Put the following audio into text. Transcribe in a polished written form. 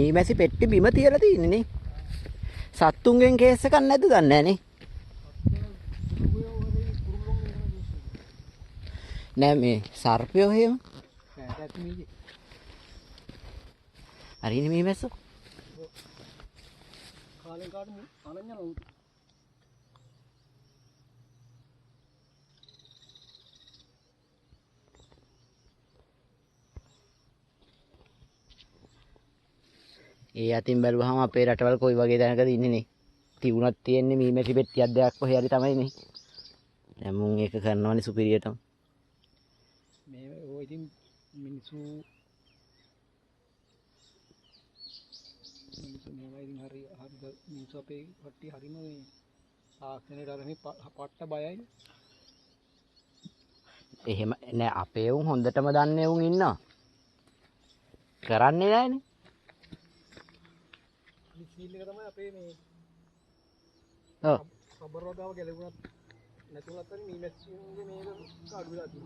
මීමැසි පෙට්ටි බිම තියලා තියෙන්නේ නේ. සත්තුන්ගෙන් කේස් එකක් නැද්ද දන්නේ නැහැ නේ. නෑ මේ සර්පයෝ එහෙම. හරිනේ මීමැස්සෝ. කාලෙන් කාට අනඤ්ඤ නෝ. ඒ අතින් බැලුවහම අපේ රටවල් කොයි වගේ තැනකද ඉන්නේ නේ. තිබුණත් තියෙන්නේ මීමැසි පෙට්ටියක් දෙයක් කොහේ හරි තමයි නේ. දැන් මුන් ඒක කරනවනේ සුපිරියටම. මේ ඔය ඉතින් මිනිස්සු මේවා ඉතින් හරි මිනිස්සු අපේ කට්ටිය හරිම මේ තාක්ෂණයට අර මේ පට්ට බයයි. එහෙම නෑ අපේ උන් හොඳටම දන්නේ උන් ඉන්නවා. කරන්නේ නෑනේ. සීල් එක තමයි අපේ මේ ඔව් රබර් වගාව ගැලවුණත් නැතුණත් මීමැස්සියන්ගේ මේක අඩු වෙලා තියෙනවා.